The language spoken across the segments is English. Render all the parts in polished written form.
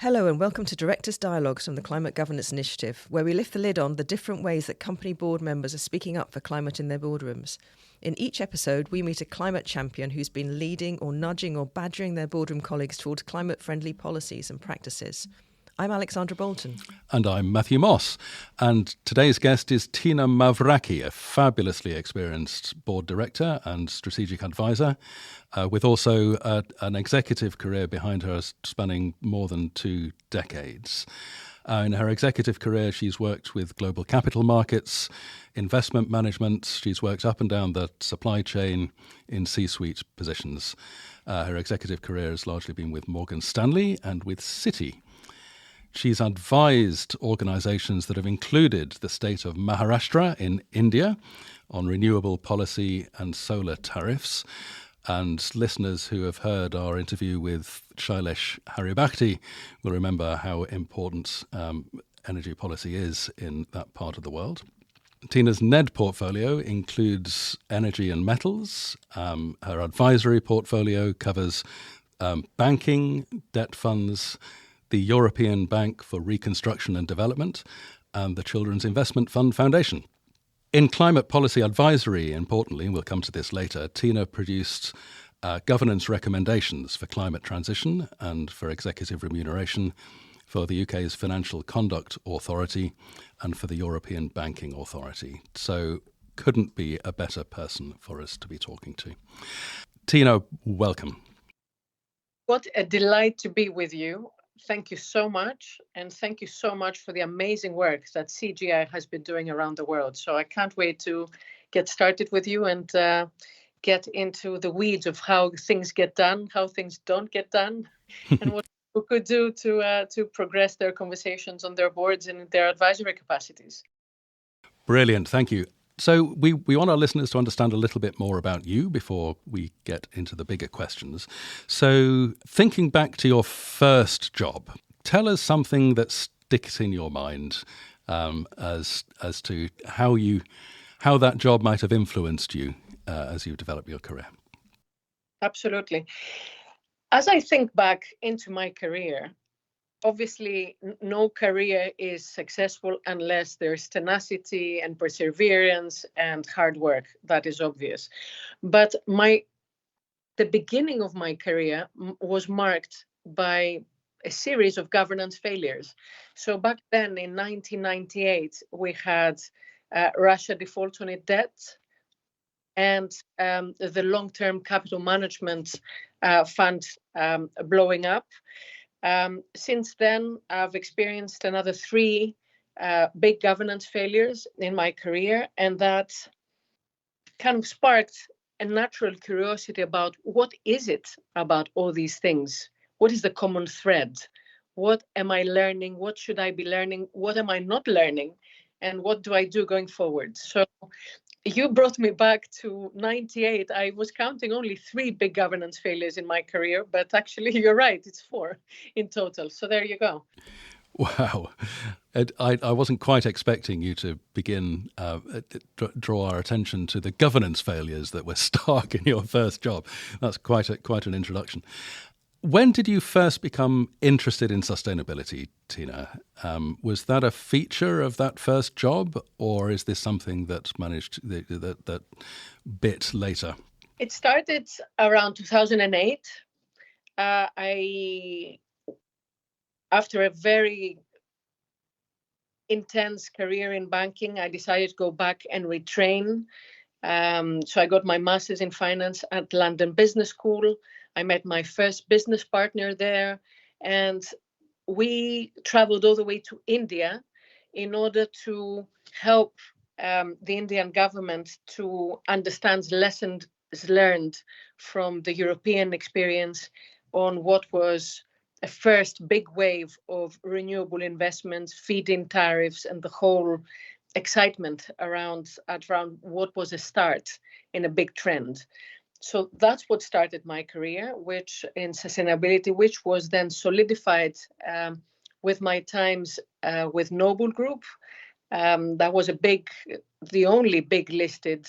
Hello and welcome to Directors' Dialogues from the Climate Governance Initiative, where we lift the lid on the different ways that company board members are speaking up for climate in their boardrooms. In each episode, we meet a climate champion who's been leading or nudging or badgering their boardroom colleagues towards climate-friendly policies and practices. I'm Alexandra Bolton. And I'm Matthew Moss. And today's guest is Tina Mavraki, a fabulously experienced board director and strategic advisor, with also an executive career behind her spanning more than 2 decades. In her executive career, she's worked with global capital markets, investment management. She's worked up and down the supply chain in C-suite positions. Her executive career has largely been with Morgan Stanley and with Citi. She's advised organisations that have included the state of Maharashtra in India on renewable policy and solar tariffs. And listeners who have heard our interview with Shailesh Haribhakti will remember how important energy policy is in that part of the world. Tina's NED portfolio includes energy and metals. Her advisory portfolio covers banking, debt funds, the European Bank for Reconstruction and Development, and the Children's Investment Fund Foundation. In climate policy advisory, importantly, and we'll come to this later, Tina produced governance recommendations for climate transition and for executive remuneration for the UK's Financial Conduct Authority and for the European Banking Authority. So couldn't be a better person for us to be talking to. Tina, welcome. What a delight to be with you. Thank you so much. And thank you so much for the amazing work that CGI has been doing around the world. So I can't wait to get started with you and get into the weeds of how things get done, how things don't get done, and what people could do to progress their conversations on their boards and their advisory capacities. Brilliant. Thank you. So we want our listeners to understand a little bit more about you before we get into the bigger questions. So thinking back to your first job, tell us something that sticks in your mind as to how that job might have influenced you as you develop your career. Absolutely. As I think back into my career, obviously, no career is successful unless there's tenacity and perseverance and hard work. That is obvious. But the beginning of my career was marked by a series of governance failures. So back then in 1998, we had Russia default on its debt and the long-term capital management fund blowing up. Since then, I've experienced another 3 big governance failures in my career, and that kind of sparked a natural curiosity about what is it about all these things? What is the common thread? What am I learning? What should I be learning? What am I not learning? And what do I do going forward? So you brought me back to 98. I was counting only 3 big governance failures in my career, but actually you're right, it's 4 in total. So there you go. Wow. I wasn't quite expecting you to begin, draw our attention to the governance failures that were stark in your first job. That's quite an introduction. When did you first become interested in sustainability, Tina? Was that a feature of that first job, or is this something that that bit later? It started around 2008. After a very intense career in banking, I decided to go back and retrain. So I got my master's in finance at London Business School. I met my first business partner there, and we traveled all the way to India in order to help the Indian government to understand lessons learned from the European experience on what was a first big wave of renewable investments, feed-in tariffs, and the whole excitement around what was a start in a big trend. So that's what started my career, which in sustainability, which was then solidified with my times with Noble Group. That was the only big listed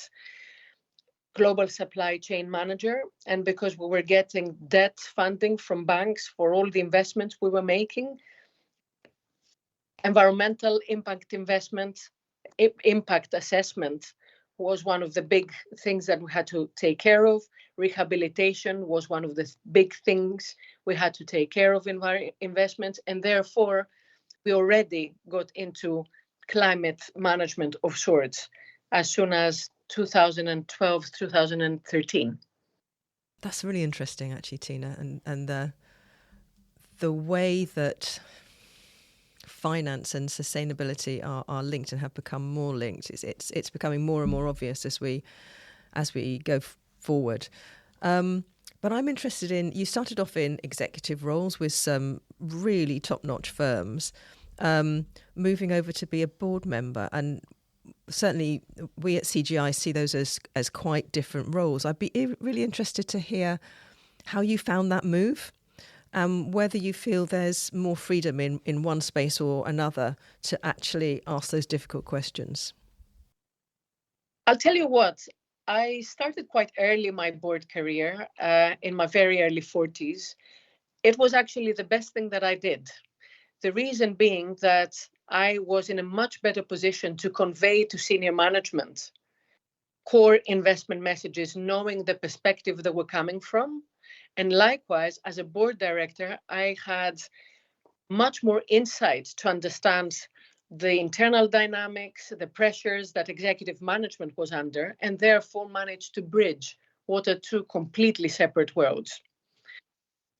global supply chain manager, and because we were getting debt funding from banks for all the investments we were making, environmental impact investment, impact assessment was one of the big things that we had to take care of. Rehabilitation was one of the big things we had to take care of in investments, and therefore we already got into climate management of sorts as soon as 2012, 2013. That's really interesting, actually, Tina, and the way that finance and sustainability are linked and have become more linked. It's becoming more and more obvious as we go forward. But I'm interested in, you started off in executive roles with some really top-notch firms, moving over to be a board member, and certainly we at CGI see those as quite different roles. I'd be really interested to hear how you found that move, whether you feel there's more freedom in one space or another to actually ask those difficult questions. I'll tell you what, I started quite early my board career, in my very early 40s. It was actually the best thing that I did. The reason being that I was in a much better position to convey to senior management core investment messages, knowing the perspective that we're coming from. And likewise, as a board director, I had much more insight to understand the internal dynamics, the pressures that executive management was under, and therefore managed to bridge what are two completely separate worlds.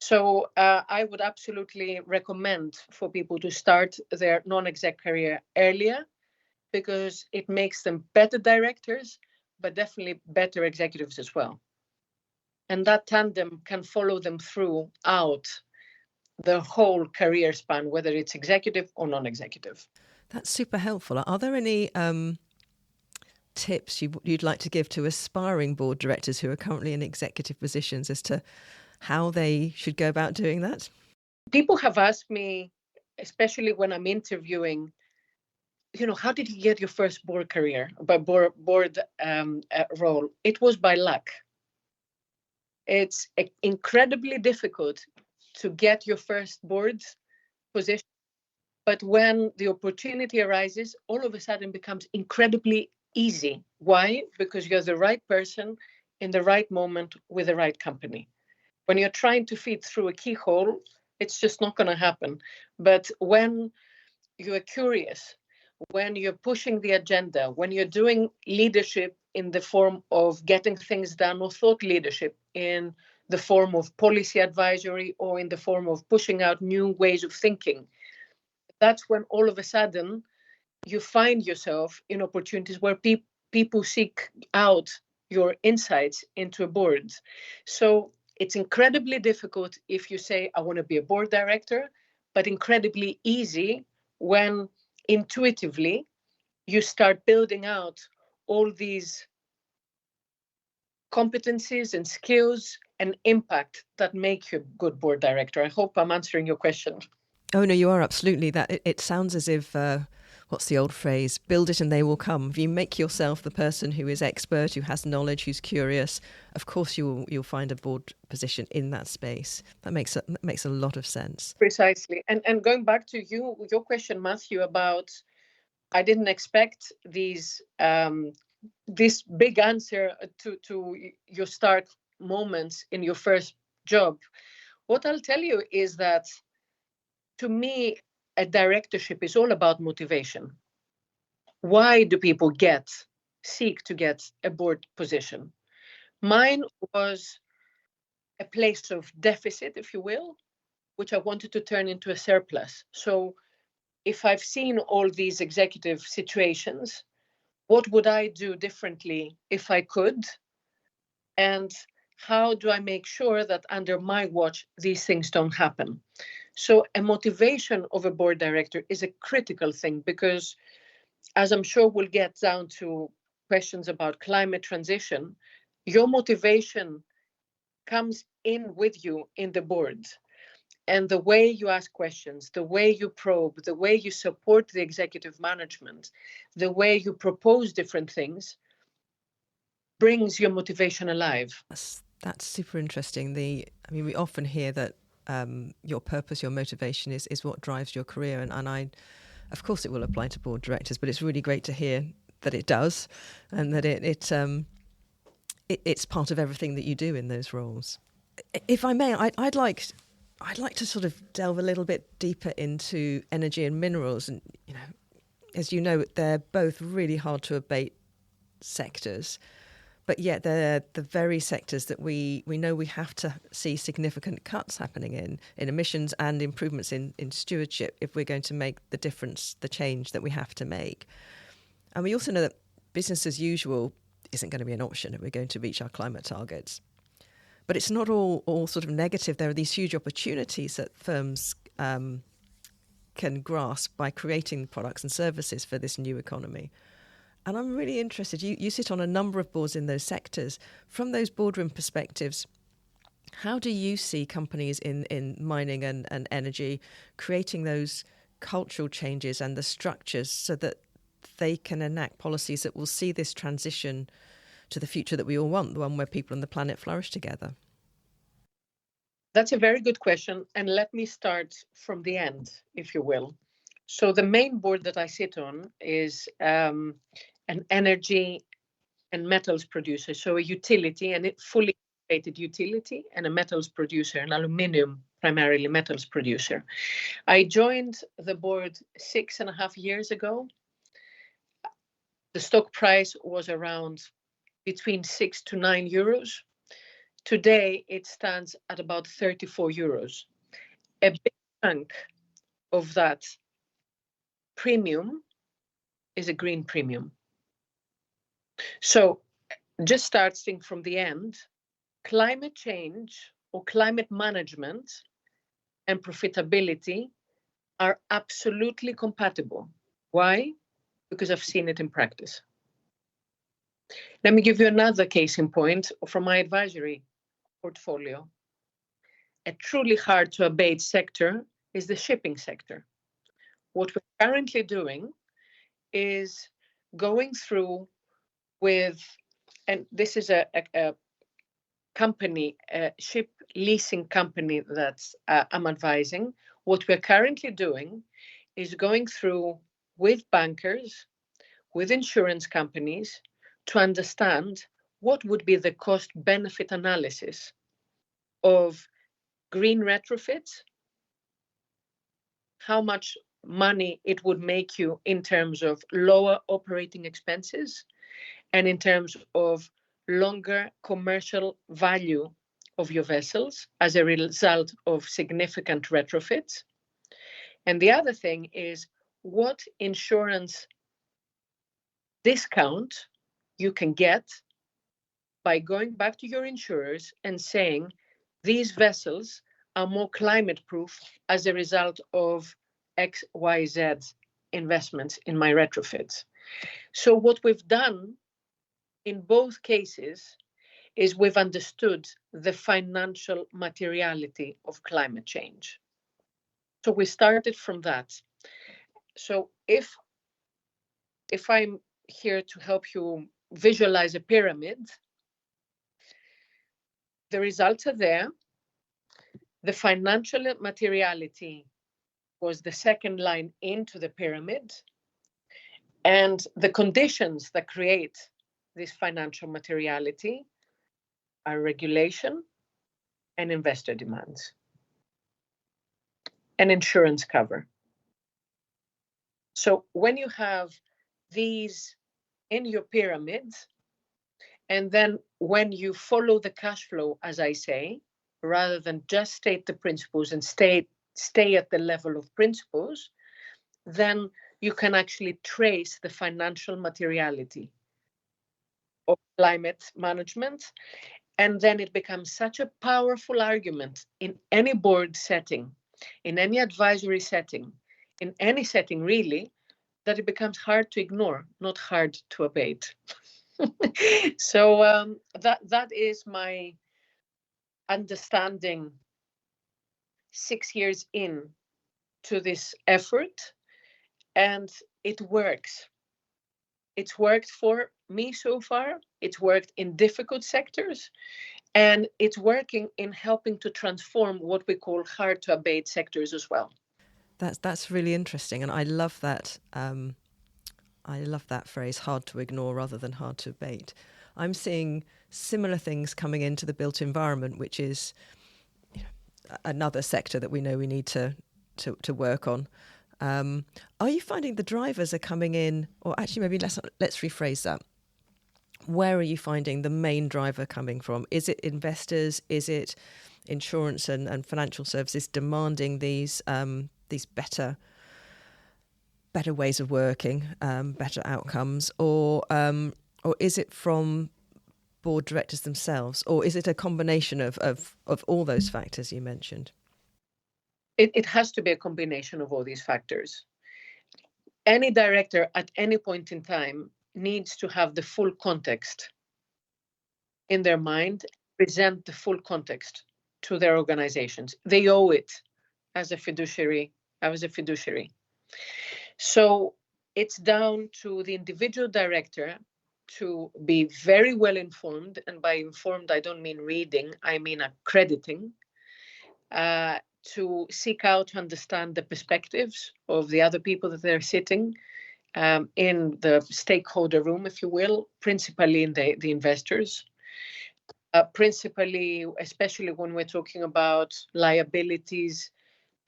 So I would absolutely recommend for people to start their non-exec career earlier, because it makes them better directors, but definitely better executives as well. And that tandem can follow them throughout the whole career span, whether it's executive or non-executive. That's super helpful. Are there any tips you'd like to give to aspiring board directors who are currently in executive positions as to how they should go about doing that? People have asked me, especially when I'm interviewing, how did you get your first board career, by board role? It was by luck. It's incredibly difficult to get your first board position, but when the opportunity arises, all of a sudden becomes incredibly easy. Why? Because you're the right person in the right moment with the right company. When you're trying to fit through a keyhole, it's just not going to happen. But when you're curious, when you're pushing the agenda, when you're doing leadership in the form of getting things done, or thought leadership in the form of policy advisory, or in the form of pushing out new ways of thinking, that's when all of a sudden you find yourself in opportunities where people seek out your insights into a board. So it's incredibly difficult if you say, I want to be a board director, but incredibly easy when intuitively you start building out all these competencies and skills and impact that make you a good board director. I hope I'm answering your question. Oh, no, you are absolutely. That it sounds as if, what's the old phrase? Build it and they will come. If you make yourself the person who is expert, who has knowledge, who's curious, of course you'll find a board position in that space. That makes a lot of sense. Precisely. And going back to your question, Matthew, about I didn't expect this big answer to your start moments in your first job. What I'll tell you is that, to me, a directorship is all about motivation. Why do people seek to get a board position? Mine was a place of deficit, if you will, which I wanted to turn into a surplus. So if I've seen all these executive situations, what would I do differently if I could? And how do I make sure that under my watch, these things don't happen? So a motivation of a board director is a critical thing, because as I'm sure we'll get down to questions about climate transition, your motivation comes in with you in the board. And the way you ask questions, the way you probe, the way you support the executive management, the way you propose different things brings your motivation alive. That's super interesting. We often hear that your purpose, your motivation is what drives your career. And I, of course, it will apply to board directors, but it's really great to hear that it does, and that it's part of everything that you do in those roles. If I may, I'd like to sort of delve a little bit deeper into energy and minerals. And, as you know, they're both really hard to abate sectors, but yet they're the very sectors that we know we have to see significant cuts happening in emissions and improvements in stewardship if we're going to make the difference, the change that we have to make. And we also know that business as usual isn't going to be an option if we're going to reach our climate targets. But it's not all sort of negative. There are these huge opportunities that firms can grasp by creating products and services for this new economy. And I'm really interested. You sit on a number of boards in those sectors. From those boardroom perspectives, how do you see companies in mining and energy creating those cultural changes and the structures so that they can enact policies that will see this transition to the future that we all want, the one where people on the planet flourish together? That's a very good question. And let me start from the end, if you will. So the main board that I sit on is an energy and metals producer, so a utility, and it fully integrated utility, and a metals producer, an aluminium primarily metals producer. I joined the board 6.5 years ago. The stock price was around between 6 to 9 euros. Today it stands at about 34 euros. A big chunk of that premium is a green premium. So just starting from the end, climate change or climate management and profitability are absolutely compatible. Why? Because I've seen it in practice. Let me give you another case in point from my advisory portfolio. A truly hard to abate sector is the shipping sector. What we're currently doing is going through with, and this is a company, a ship leasing company that I'm advising. What we're currently doing is going through with bankers, with insurance companies, to understand what would be the cost-benefit analysis of green retrofits, how much money it would make you in terms of lower operating expenses, and in terms of longer commercial value of your vessels as a result of significant retrofits. And the other thing is what insurance discount you can get by going back to your insurers and saying, these vessels are more climate proof as a result of X, Y, Z investments in my retrofits. So what we've done in both cases is we've understood the financial materiality of climate change. So we started from that. So if I'm here to help you visualize a pyramid, the results are there. The financial materiality was the second line into the pyramid. And the conditions that create this financial materiality are regulation and investor demands and insurance cover. So when you have these in your pyramid, and then when you follow the cash flow, as I say, rather than just state the principles and stay at the level of principles, then you can actually trace the financial materiality of climate management. And then it becomes such a powerful argument in any board setting, in any advisory setting, in any setting really, that it becomes hard to ignore, not hard to abate. So that is my understanding 6 years in to this effort, and it works. It's worked for me so far. It's worked in difficult sectors, and it's working in helping to transform what we call hard to abate sectors as well. That's really interesting, and I love that. I love that phrase, hard to ignore rather than hard to abate. I'm seeing similar things coming into the built environment, which is another sector that we know we need to work on. Are you finding the drivers are coming in, or actually maybe let's rephrase that. Where are you finding the main driver coming from? Is it investors? Is it insurance and financial services demanding these better ways of working, better outcomes, or is it from board directors themselves, or is it a combination of all those factors you mentioned? It has to be a combination of all these factors. Any director at any point in time needs to have the full context in their mind, present the full context to their organizations. They owe it as a fiduciary. So it's down to the individual director to be very well informed, and by informed I don't mean reading, I mean accrediting, to seek out to understand the perspectives of the other people that they're sitting in the stakeholder room, if you will, principally in the investors, principally, especially when we're talking about liabilities,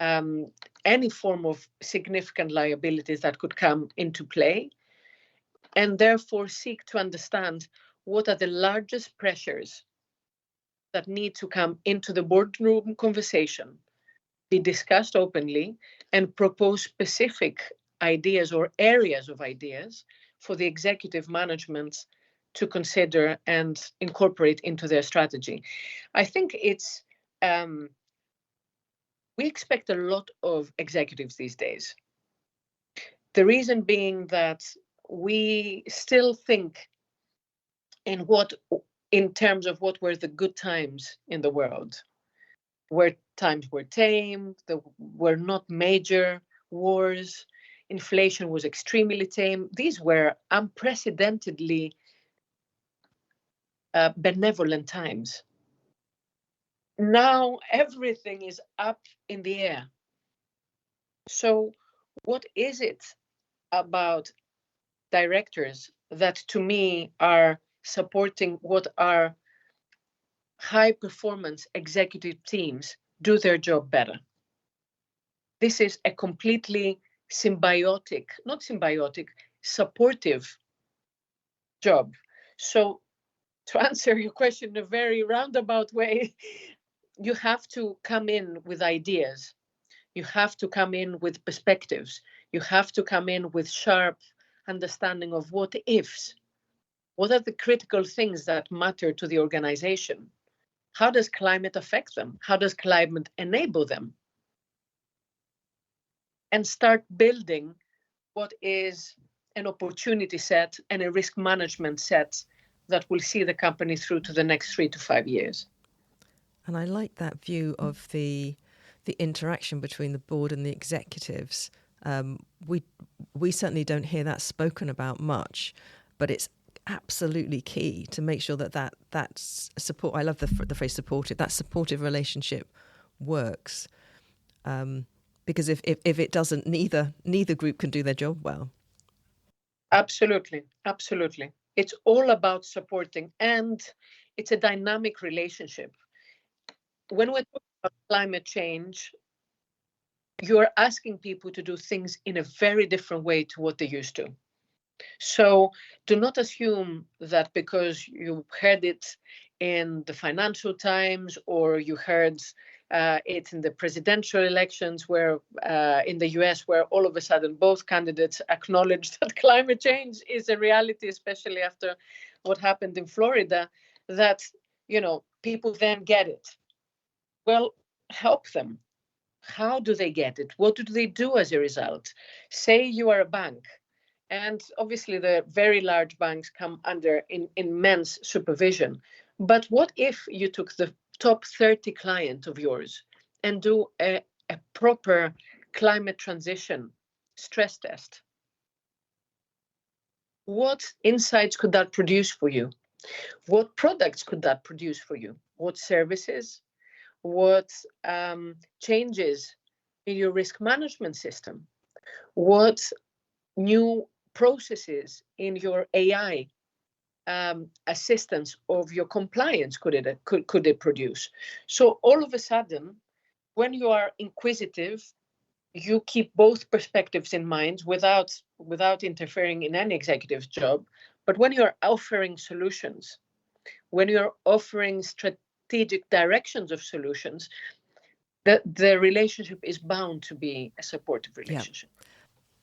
any form of significant liabilities that could come into play, and therefore seek to understand what are the largest pressures that need to come into the boardroom conversation, be discussed openly, and propose specific ideas or areas of ideas for the executive management to consider and incorporate into their strategy. I think it's we expect a lot of executives these days. The reason being that we still think in terms of what were the good times in the world, where times were tame, there were not major wars, inflation was extremely tame. These were unprecedentedly benevolent times. Now everything is up in the air. So what is it about directors that to me are supporting what are high performance executive teams do their job better? This is a completely supportive job. So to answer your question in a very roundabout way, you have to come in with ideas. You have to come in with perspectives. You have to come in with sharp understanding of what ifs. What are the critical things that matter to the organization? How does climate affect them? How does climate enable them? And start building what is an opportunity set and a risk management set that will see the company through to the next 3 to 5 years. And I like that view of the interaction between the board and the executives. We certainly don't hear that spoken about much, but it's absolutely key to make sure that support. I love the phrase supportive. That supportive relationship works, because if it doesn't, neither group can do their job well. Absolutely. It's all about supporting, and it's a dynamic relationship. When we're talking about climate change, you're asking people to do things in a very different way to what they used to. So do not assume that because you heard it in the Financial Times or you heard it in the presidential elections where in the US, where all of a sudden both candidates acknowledged that climate change is a reality, especially after what happened in Florida, that, people then get it. Well, help them. How do they get it? What do they do as a result? Say you are a bank, and obviously the very large banks come under immense supervision. But what if you took the top 30 client of yours and do a proper climate transition stress test? what insights could that produce for you? What products could that produce for you? What services? What changes in your risk management system? What new processes in your AI assistance of your compliance could it produce? So all of a sudden, when you are inquisitive, you keep both perspectives in mind without interfering in any executive's job. But when you're offering solutions, when you're offering strategic directions of solutions, the relationship is bound to be a supportive relationship. Yeah.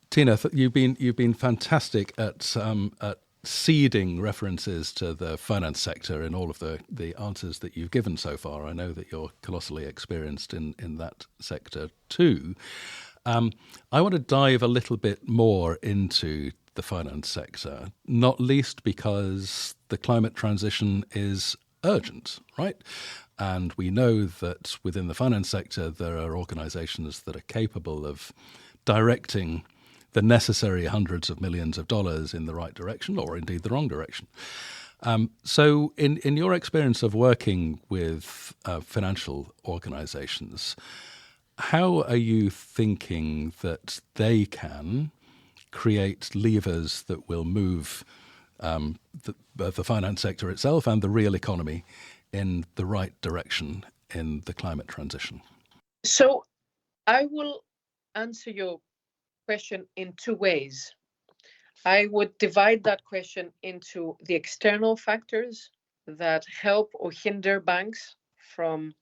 Tina, you've been fantastic at seeding references to the finance sector in all of the answers that you've given so far. I know that you're colossally experienced in that sector too. I want to dive a little bit more into the finance sector, not least because the climate transition is urgent, right? And we know that within the finance sector, there are organizations that are capable of directing the necessary hundreds of millions of dollars in the right direction, or indeed the wrong direction. So in your experience of working with financial organizations, how are you thinking that they can create levers that will move the finance sector itself and the real economy in the right direction in the climate transition? So I will answer your question in two ways. I would divide that question into the external factors that help or hinder banks from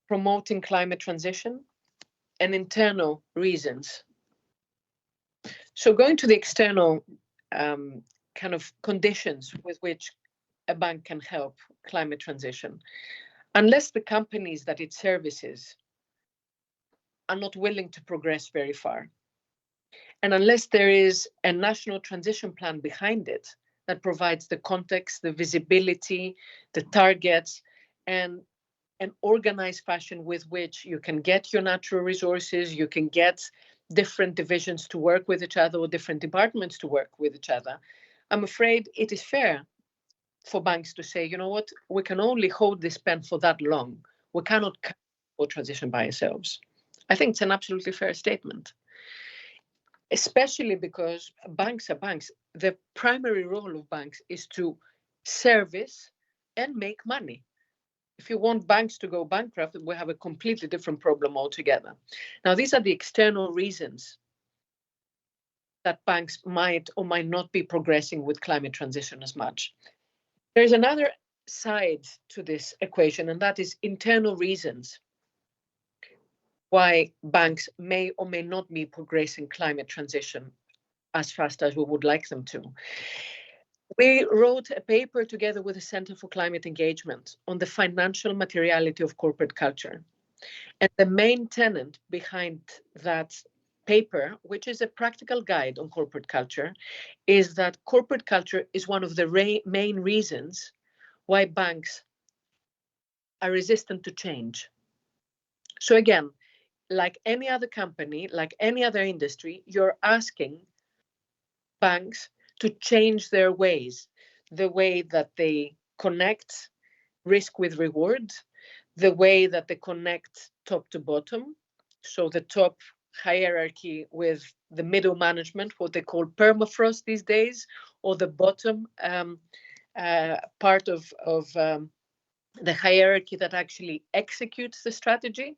promoting climate transition, and internal reasons. So going to the external kind of conditions with which a bank can help climate transition, unless the companies that it services are not willing to progress very far, and unless there is a national transition plan behind it that provides the context, the visibility, the targets, and an organized fashion with which you can get your natural resources, you can get different divisions to work with each other or different departments to work with each other, I'm afraid it is fair for banks to say, you know what, we can only hold this pen for that long. We cannot for transition by ourselves. I think it's an absolutely fair statement, especially because banks are banks. The primary role of banks is to service and make money. If you want banks to go bankrupt, we have a completely different problem altogether. Now, these are the external reasons that banks might or might not be progressing with climate transition as much. There's another side to this equation, and that is internal reasons why banks may or may not be progressing climate transition as fast as we would like them to. We wrote a paper together with the Center for Climate Engagement on the financial materiality of corporate culture. And the main tenet behind that paper, which is a practical guide on corporate culture, is that corporate culture is one of the main reasons why banks are resistant to change. So again, like any other company, like any other industry, you're asking banks to change their ways, the way that they connect risk with reward, the way that they connect top to bottom, so the top hierarchy with the middle management, what they call permafrost these days, or the bottom part of the hierarchy that actually executes the strategy.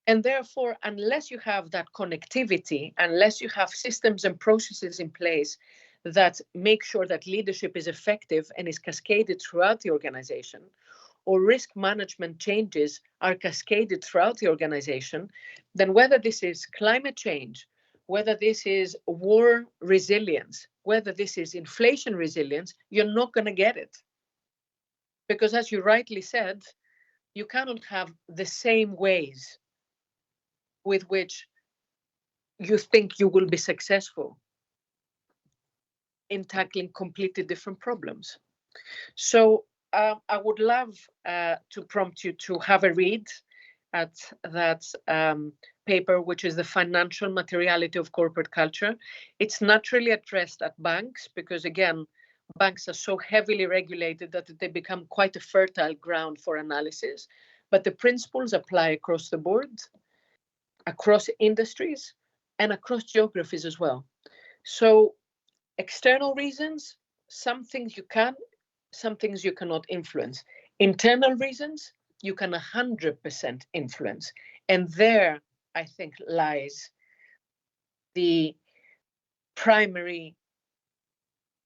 And therefore, unless you have that connectivity, unless you have systems and processes in place that make sure that leadership is effective and is cascaded throughout the organization, or risk management changes are cascaded throughout the organization, then whether this is climate change, whether this is war resilience, whether this is inflation resilience, you're not going to get it. Because as you rightly said, you cannot have the same ways with which you think you will be successful in tackling completely different problems. So I would love to prompt you to have a read at that paper, which is the financial materiality of corporate culture. It's naturally addressed at banks because, again, banks are so heavily regulated that they become quite a fertile ground for analysis. But the principles apply across the board, across industries, and across geographies as well. So external reasons, some things you can, some things you cannot influence. Internal reasons, you can 100% influence. And there, I think, lies the primary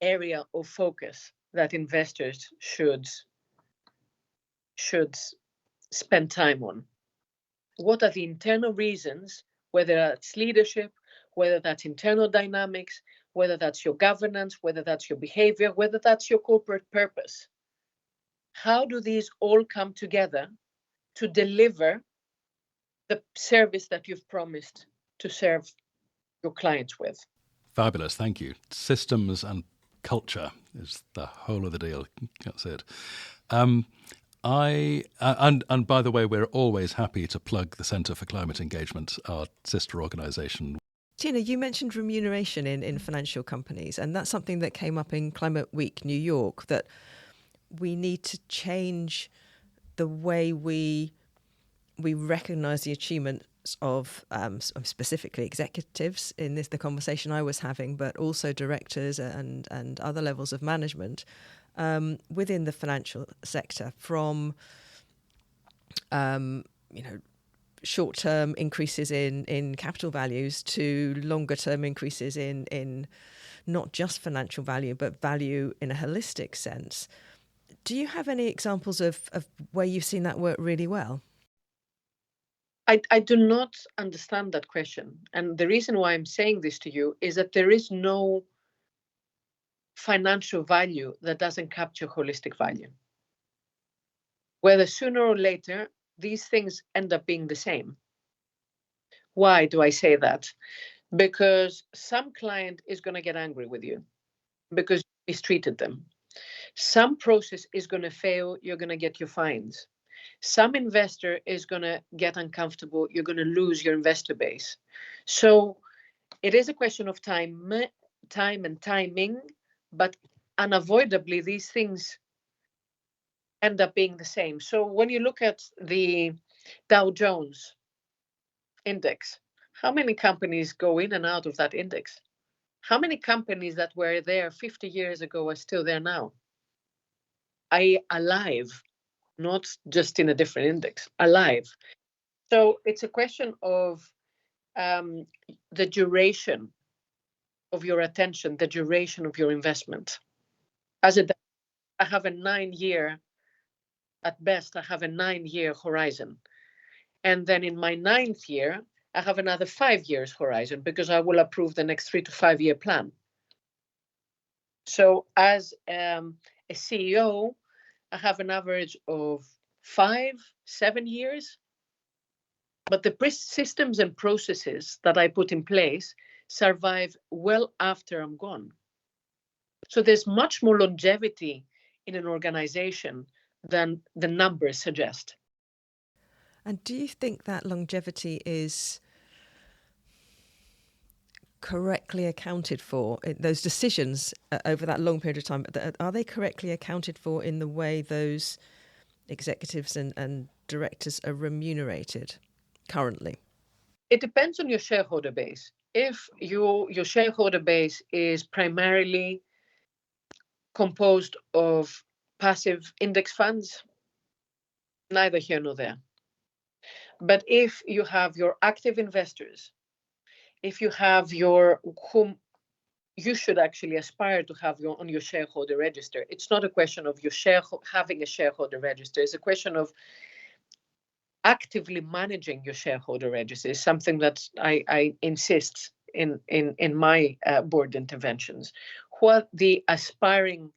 area of focus that investors should spend time on. What are the internal reasons, whether that's leadership, whether that's internal dynamics, whether that's your governance, whether that's your behavior, whether that's your corporate purpose? How do these all come together to deliver the service that you've promised to serve your clients with? Fabulous, thank you. Systems and culture is the whole of the deal. That's it. And by the way, we're always happy to plug the Centre for Climate Engagement, our sister organisation. Tina, you mentioned remuneration in financial companies, and that's something that came up in Climate Week New York, that we need to change the way we recognise the achievements of specifically executives in the conversation I was having, but also directors and other levels of management within the financial sector, from short-term increases in capital values to longer-term increases in not just financial value, but value in a holistic sense. Do you have any examples of where you've seen that work really well? I do not understand that question. And the reason why I'm saying this to you is that there is no financial value that doesn't capture holistic value. Whether sooner or later, these things end up being the same. Why do I say that? Because some client is going to get angry with you because you mistreated them. Some process is going to fail, you're going to get your fines. Some investor is going to get uncomfortable, you're going to lose your investor base. So it is a question of time and timing, but unavoidably these things end up being the same. So when you look at the Dow Jones index, how many companies go in and out of that index? How many companies that were there 50 years ago are still there now? Alive, not just in a different index, alive. So it's a question of the duration of your attention, the duration of your investment. I have a 9-year, at best, I have a 9-year horizon. And then in my 9th year, I have another 5 years horizon because I will approve the next 3 to 5 year plan. So as a CEO, I have an average of 5-7 years. But the systems and processes that I put in place survive well after I'm gone. So there's much more longevity in an organization than the numbers suggest. And do you think that longevity is correctly accounted for? Those decisions over that long period of time, are they correctly accounted for in the way those executives and directors are remunerated currently? It depends on your shareholder base. If your shareholder base is primarily composed of passive index funds, neither here nor there. But if you have your active investors, if you have whom you should actually aspire to have on your shareholder register, it's not a question of having a shareholder register. It's a question of actively managing your shareholder register. Is something that I insist in my board interventions. Who are the aspiring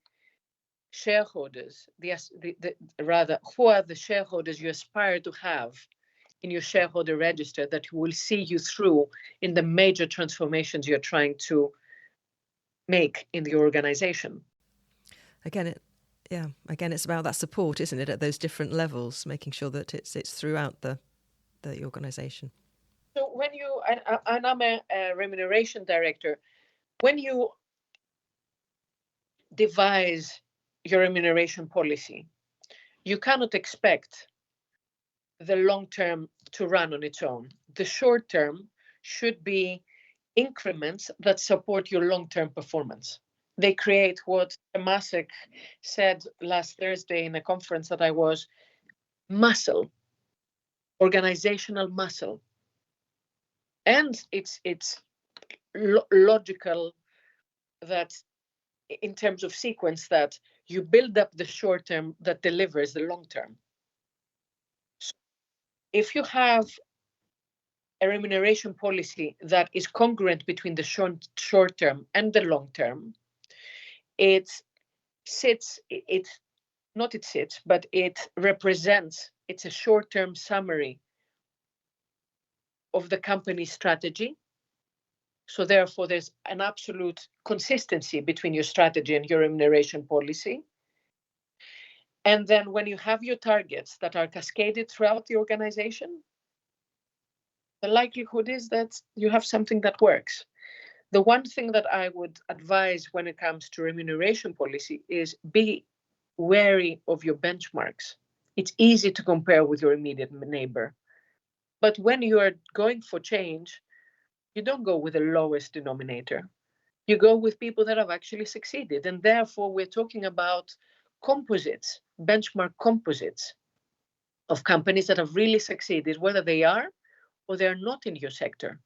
shareholders? Who are the shareholders you aspire to have in your shareholder register that will see you through in the major transformations you're trying to make in the organization? Again, it's about that support, isn't it, at those different levels, making sure that it's throughout the organization. So when you, and I'm a remuneration director, when you devise your remuneration policy, you cannot expect the long term to run on its own. The short term should be increments that support your long term performance. They create what Temasek said last Thursday in a conference that I was, muscle, organizational muscle. And it's logical that in terms of sequence that you build up the short term that delivers the long term. So if you have a remuneration policy that is congruent between the short term and the long term, it represents, it's a short-term summary of the company's strategy. So therefore, there's an absolute consistency between your strategy and your remuneration policy. And then when you have your targets that are cascaded throughout the organization, the likelihood is that you have something that works. The one thing that I would advise when it comes to remuneration policy is be wary of your benchmarks. It's easy to compare with your immediate neighbor. But when you are going for change, you don't go with the lowest denominator. You go with people that have actually succeeded. And therefore, we're talking about composites, benchmark composites of companies that have really succeeded, whether they are or they're not in your sector.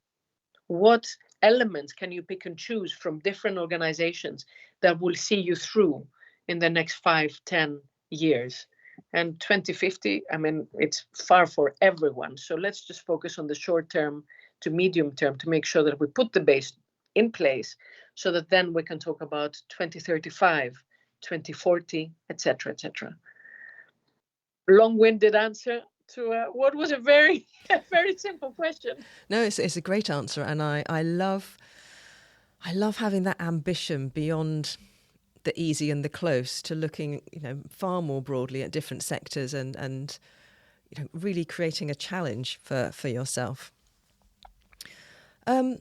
What elements can you pick and choose from different organizations that will see you through in the next 5-10 years? And 2050, I mean, it's far for everyone. So let's just focus on the short term to medium term to make sure that we put the base in place so that then we can talk about 2035, 2040, etc., etc. Long-winded answer to what was a very, very simple question. No, it's a great answer, and I love having that ambition beyond the easy and the close to looking, far more broadly at different sectors and really creating a challenge for yourself. I'm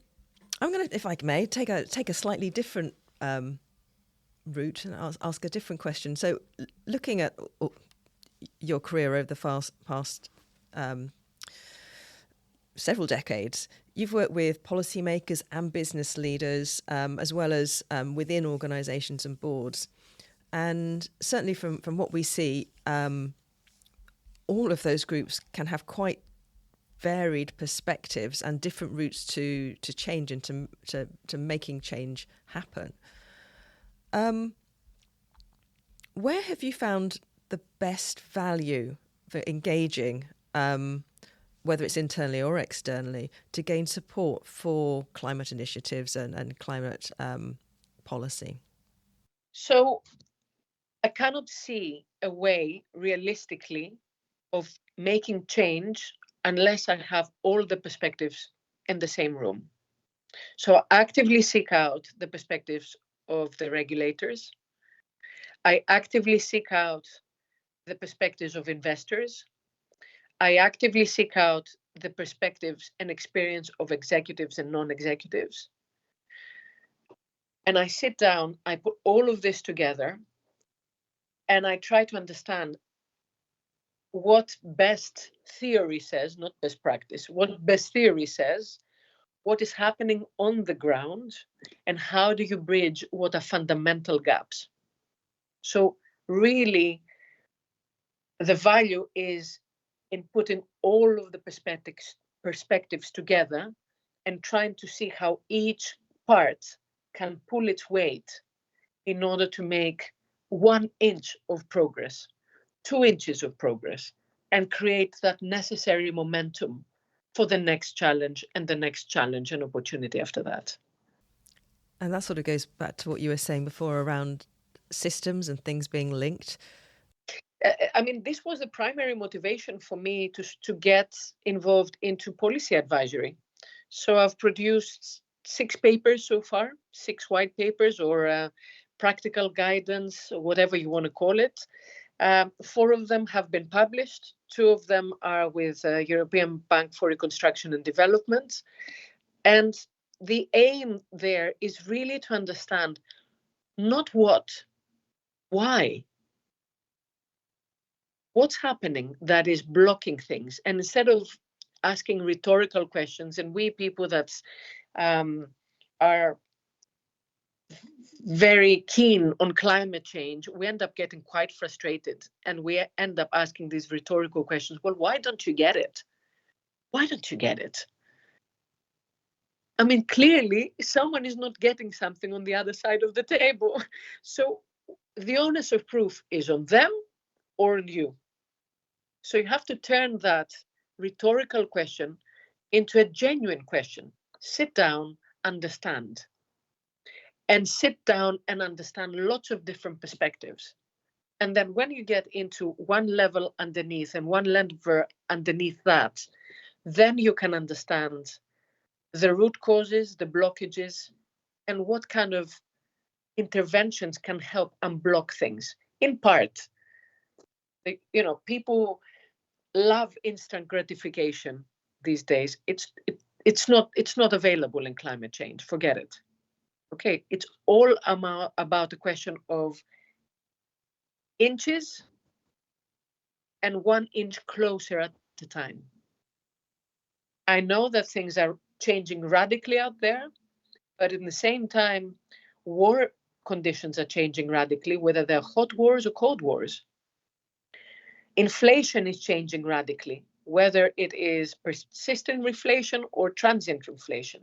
going to, if I may, take a slightly different route and ask a different question. So, looking at your career over the past several decades, you've worked with policymakers and business leaders, as well as within organisations and boards. And certainly from what we see, all of those groups can have quite varied perspectives and different routes to change and to making change happen. Where have you found the best value for engaging, whether it's internally or externally, to gain support for climate initiatives and climate policy? So I cannot see a way realistically of making change unless I have all the perspectives in the same room. So I actively seek out the perspectives of the regulators. I actively seek out the perspectives of investors. I actively seek out the perspectives and experience of executives and non-executives. And I sit down, I put all of this together, and I try to understand what best theory says, not best practice, what best theory says, what is happening on the ground, and how do you bridge what are fundamental gaps. So really, the value is in putting all of the perspectives together and trying to see how each part can pull its weight in order to make 1 inch of progress, 2 inches of progress, and create that necessary momentum for the next challenge and the next challenge and opportunity after that. And that sort of goes back to what you were saying before around systems and things being linked. I mean, this was the primary motivation for me to get involved into policy advisory. So I've produced 6 papers so far, 6 white papers or practical guidance, or whatever you want to call it. 4 of them have been published, Two of them are with European Bank for Reconstruction and Development. And the aim there is really to understand not what, why. What's happening that is blocking things? And instead of asking rhetorical questions, and we people that are very keen on climate change, we end up getting quite frustrated, and we end up asking these rhetorical questions. Well, why don't you get it? Why don't you get it? I mean, clearly someone is not getting something on the other side of the table. So the onus of proof is on them or on you. So you have to turn that rhetorical question into a genuine question. Sit down, understand. And sit down and understand lots of different perspectives. And then when you get into one level underneath and one level underneath that, then you can understand the root causes, the blockages, and what kind of interventions can help unblock things. In part, people love instant gratification these days. It's not available in climate change. Forget it. Okay, it's all about the question of inches and 1 inch closer at a time. I know that things are changing radically out there, but at the same time, war conditions are changing radically, whether they're hot wars or cold wars. Inflation is changing radically, whether it is persistent inflation or transient inflation.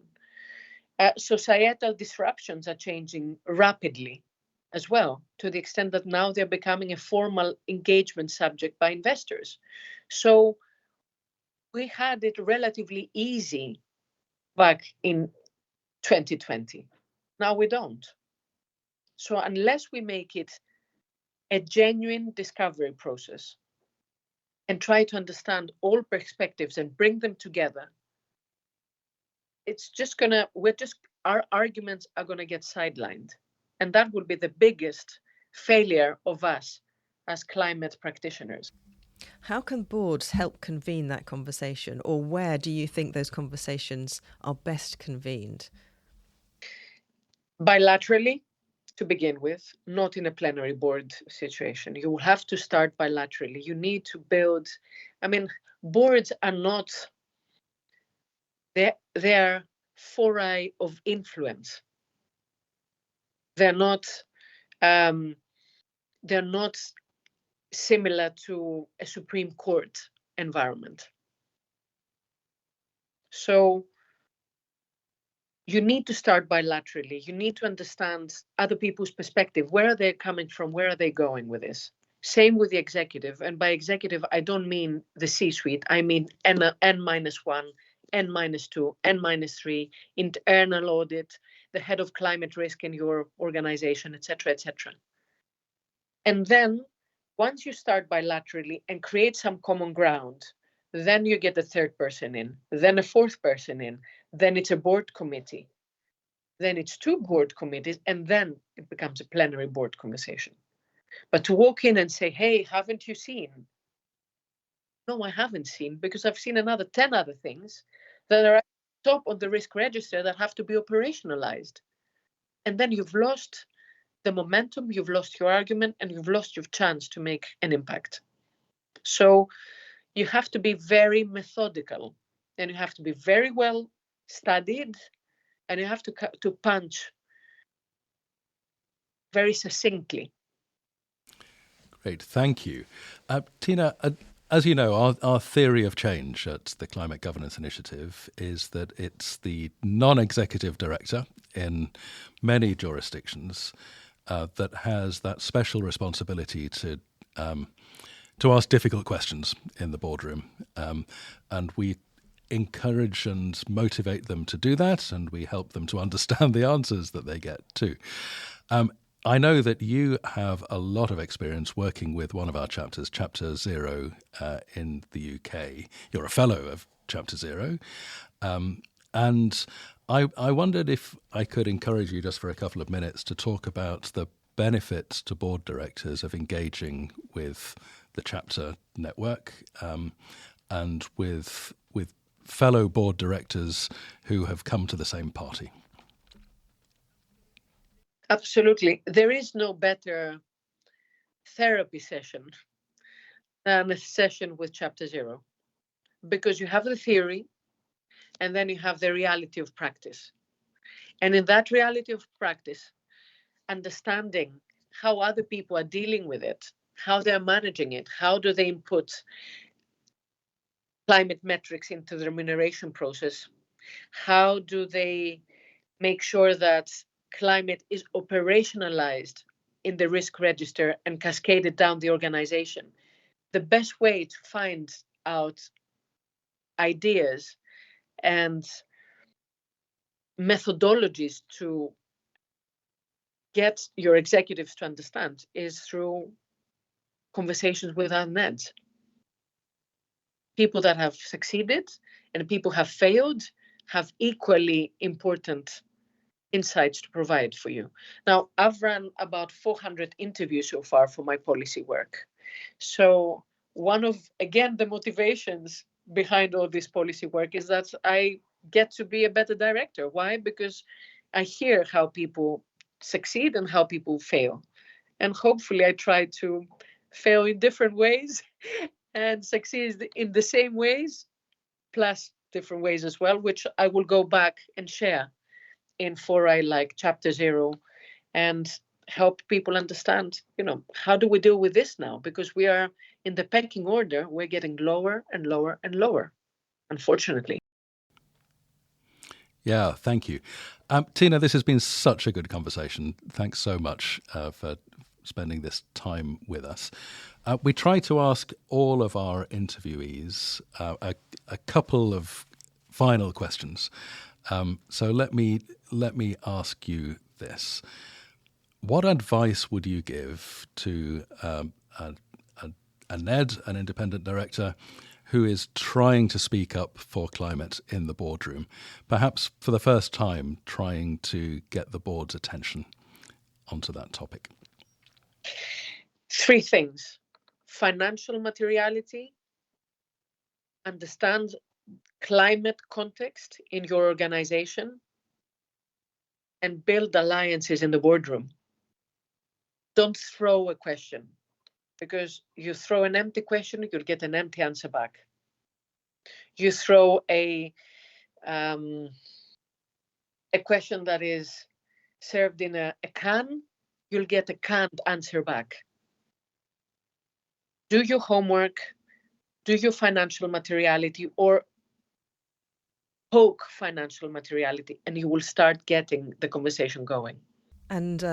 Societal disruptions are changing rapidly as well, to the extent that now they're becoming a formal engagement subject by investors. So we had it relatively easy back in 2020. Now we don't. So unless we make it a genuine discovery process and try to understand all perspectives and bring them together, our arguments are gonna get sidelined. And that will be the biggest failure of us as climate practitioners. How can boards help convene that conversation, or where do you think those conversations are best convened? Bilaterally, to begin with, not in a plenary board situation. You will have to start bilaterally. You need to build, boards are not, they're foray of influence. They're not similar to a Supreme Court environment. So you need to start bilaterally. You need to understand other people's perspective. Where are they coming from? Where are they going with this? Same with the executive. And by executive, I don't mean the C-suite. I mean N-1, N-2, N-3, internal audit, the head of climate risk in your organization, etc., etc. And then once you start bilaterally and create some common ground, then you get a third person in, then a fourth person in, then it's a board committee, then it's 2 board committees, and then it becomes a plenary board conversation. But to walk in and say, hey, haven't you seen? No, I haven't seen, because I've seen another 10 other things that are at the top of the risk register that have to be operationalized. And then you've lost the momentum, you've lost your argument, and you've lost your chance to make an impact. So you have to be very methodical, and you have to be very well studied, and you have to punch very succinctly. Great, thank you. Tina, as you know, our theory of change at the Climate Governance Initiative is that it's the non-executive director in many jurisdictions that has that special responsibility to ask difficult questions in the boardroom. And we encourage and motivate them to do that, and we help them to understand the answers that they get too. I know that you have a lot of experience working with one of our chapters, Chapter Zero in the UK. You're a fellow of Chapter Zero. And I wondered if I could encourage you just for a couple of minutes to talk about the benefits to board directors of engaging with the chapter network, and with fellow board directors who have come to the same party. Absolutely. There is no better therapy session than a session with Chapter Zero, because you have the theory and then you have the reality of practice. And in that reality of practice, understanding how other people are dealing with it, how they're managing it, how do they input climate metrics into the remuneration process, how do they make sure that climate is operationalized in the risk register and cascaded down the organization. The best way to find out ideas and methodologies to get your executives to understand is through conversations with our NEDs. People that have succeeded and people have failed have equally important insights to provide for you. Now, I've run about 400 interviews so far for my policy work. So one of, again, the motivations behind all this policy work is that I get to be a better director. Why? Because I hear how people succeed and how people fail. And hopefully I try to fail in different ways and succeed in the same ways, plus different ways as well, which I will go back and share in fora like Chapter Zero and help people understand, how do we deal with this now? Because we are in the pecking order, we're getting lower and lower and lower, unfortunately. Yeah, thank you. Tina, this has been such a good conversation. Thanks so much for spending this time with us. We try to ask all of our interviewees a couple of final questions. So let me ask you this. What advice would you give to a NED, an independent director, who is trying to speak up for climate in the boardroom, perhaps for the first time trying to get the board's attention onto that topic? 3 things. Financial materiality, understand climate context in your organization, and build alliances in the boardroom. Don't throw a question, because you throw an empty question, you'll get an empty answer back. You throw a question that is served in a can, you'll get a canned answer back. Do your homework, do your financial materiality, or poke financial materiality, and you will start getting the conversation going. And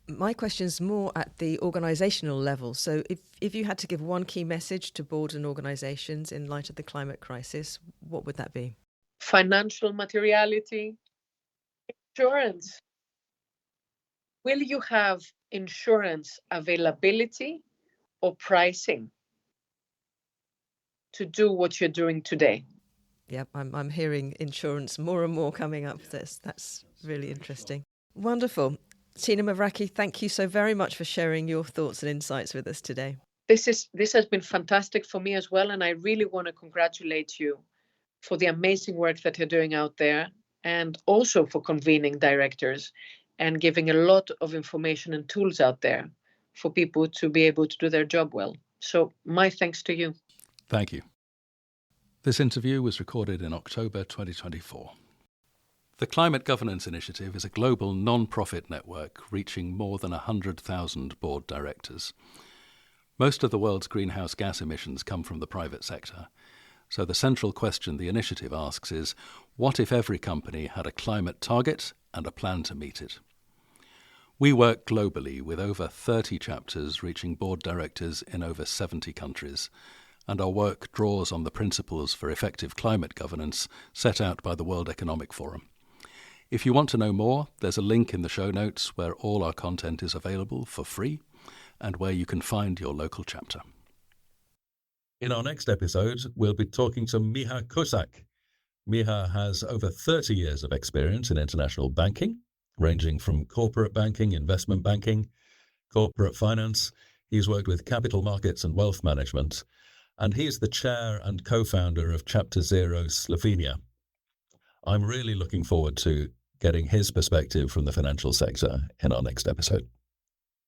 my question is more at the organisational level. So if you had to give one key message to boards and organisations in light of the climate crisis, what would that be? Financial materiality, insurance. Will you have insurance availability or pricing to do what you're doing today? Yep, I'm hearing insurance more and more coming up. That's really interesting. Wonderful. Tina Mavraki, thank you so very much for sharing your thoughts and insights with us today. This has been fantastic for me as well, and I really want to congratulate you for the amazing work that you're doing out there, and also for convening directors and giving a lot of information and tools out there for people to be able to do their job well. So my thanks to you. Thank you. This interview was recorded in October 2024. The Climate Governance Initiative is a global non-profit network reaching more than 100,000 board directors. Most of the world's greenhouse gas emissions come from the private sector. So the central question the initiative asks is, what if every company had a climate target and a plan to meet it? We work globally with over 30 chapters reaching board directors in over 70 countries, and our work draws on the principles for effective climate governance set out by the World Economic Forum. If you want to know more, there's a link in the show notes where all our content is available for free and where you can find your local chapter. In our next episode, we'll be talking to Miha Kosak. Miha has over 30 years of experience in international banking, ranging from corporate banking, investment banking, corporate finance, He's worked with capital markets and wealth management, and he's the chair and co-founder of Chapter Zero Slovenia. I'm really looking forward to getting his perspective from the financial sector in our next episode.